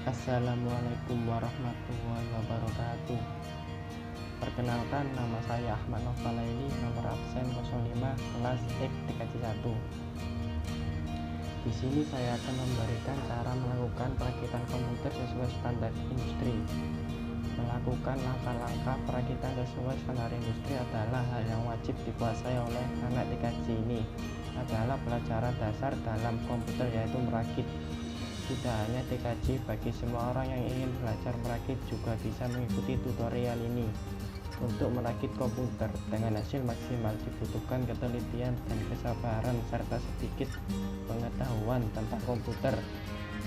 Assalamualaikum warahmatullahi wabarakatuh. Perkenalkan, nama saya Ahmad Novalaili, nomor absen 05, kelas X TKJ 1. Di sini saya akan memberikan cara melakukan perakitan komputer sesuai standar industri. Melakukan langkah-langkah perakitan sesuai standar industri adalah hal yang wajib dikuasai oleh anak TKJ ini. Adalah pelajaran dasar dalam komputer, yaitu merakit. Tidak hanya TKJ, bagi semua orang yang ingin belajar merakit juga bisa mengikuti tutorial ini. Untuk merakit komputer dengan hasil maksimal dibutuhkan ketelitian dan kesabaran serta sedikit pengetahuan tentang komputer.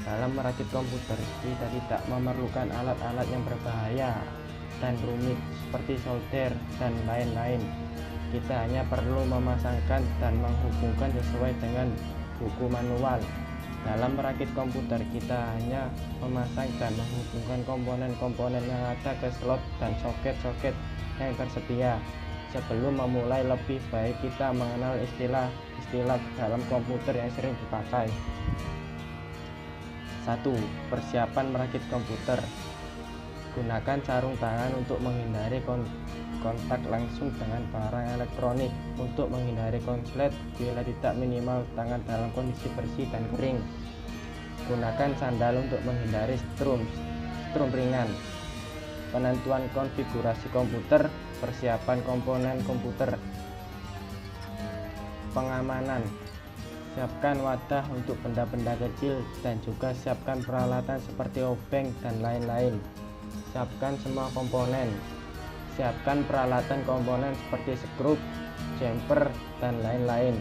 Dalam merakit komputer, kita tidak memerlukan alat-alat yang berbahaya dan rumit seperti solder dan lain-lain. Kita hanya perlu memasangkan dan menghubungkan sesuai dengan buku manual. Dalam merakit komputer, kita hanya memasang dan menghubungkan komponen-komponen yang ada ke slot dan soket-soket yang tersedia. Sebelum memulai, lebih baik kita mengenal istilah-istilah dalam komputer yang sering dipakai. 1. Persiapan merakit komputer. Gunakan sarung tangan untuk menghindari kontak langsung dengan barang elektronik. Untuk menghindari konslet, bila tidak, minimal tangan dalam kondisi bersih dan kering. Gunakan sandal untuk menghindari strum ringan. Penentuan konfigurasi komputer. Persiapan komponen komputer. Pengamanan. Siapkan wadah untuk benda-benda kecil dan juga siapkan peralatan seperti obeng dan lain-lain. Siapkan semua komponen. Siapkan peralatan komponen seperti skrup, jumper, dan lain-lain.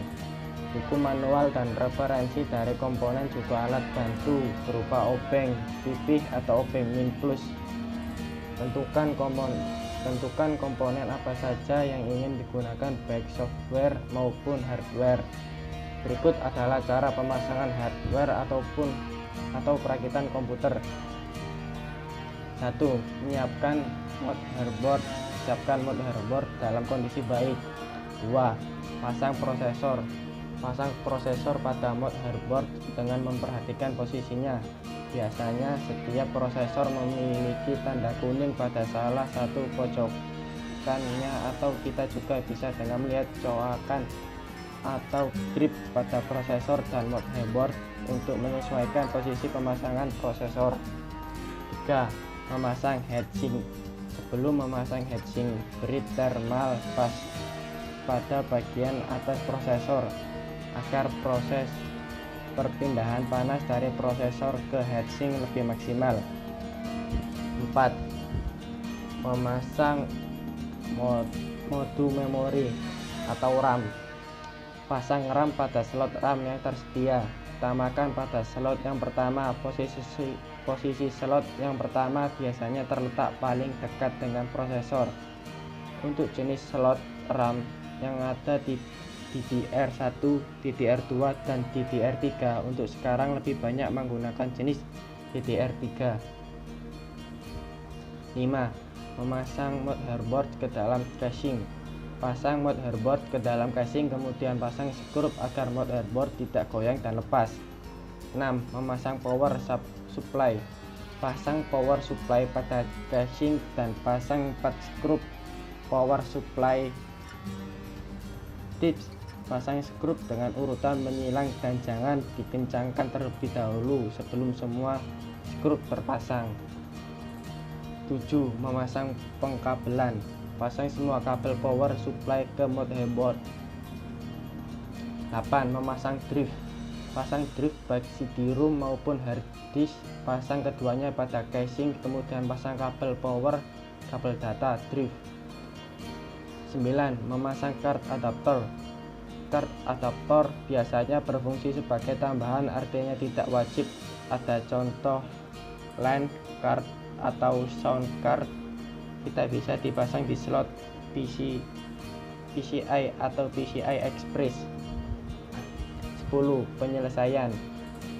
Buku manual dan referensi dari komponen juga alat bantu berupa obeng pipih atau obeng min plus. Tentukan komponen apa saja yang ingin digunakan, baik software maupun hardware. Berikut adalah cara pemasangan hardware atau perakitan komputer. 1. Menyiapkan motherboard. Siapkan motherboard dalam kondisi baik. 2. Pasang prosesor. Pasang prosesor pada motherboard dengan memperhatikan posisinya. Biasanya setiap prosesor memiliki tanda kuning pada salah satu pojokannya, atau kita juga bisa dengan melihat coakan atau grip pada prosesor dan motherboard untuk menyesuaikan posisi pemasangan prosesor. 3. Memasang heatsink. Sebelum memasang heatsink, beri thermal pass pada bagian atas prosesor agar proses perpindahan panas dari prosesor ke heatsink lebih maksimal. 4. Memasang mode memori atau RAM. Pasang RAM pada slot RAM yang tersedia. Utamakan pada slot yang pertama. Posisi slot yang pertama biasanya terletak paling dekat dengan prosesor. Untuk jenis slot RAM yang ada di DDR1, DDR2, dan DDR3, untuk sekarang lebih banyak menggunakan jenis DDR3. 5. Memasang motherboard ke dalam casing. Pasang motherboard ke dalam casing, kemudian pasang skrup agar motherboard tidak goyang dan lepas. 6. Memasang power supply. Pasang power supply pada casing dan pasang 4 skrup power supply. Tips: pasang skrup dengan urutan menyilang dan jangan dikencangkan terlebih dahulu sebelum semua skrup terpasang. 7. Memasang pengkabelan. Pasang semua kabel power supply ke motherboard. 8. Memasang drive. Pasang drive baik CD-ROM maupun hard disk. Pasang keduanya pada casing, kemudian pasang kabel power, kabel data, drive. 9. Memasang card adapter. Card adapter biasanya berfungsi sebagai tambahan, artinya tidak wajib. Ada contoh LAN card atau sound card. Kita bisa dipasang di slot PCI atau PCI Express. 10. Penyelesaian.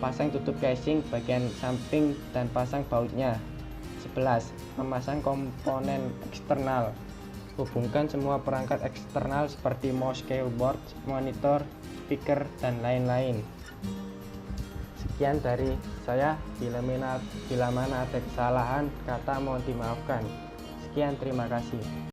Pasang tutup casing bagian samping dan pasang bautnya. 11. Memasang komponen eksternal. Hubungkan semua perangkat eksternal seperti mouse, keyboard, monitor, speaker, dan lain-lain. Sekian dari saya. Bila mana ada kesalahan kata mohon dimaafkan. Sekian, terima kasih.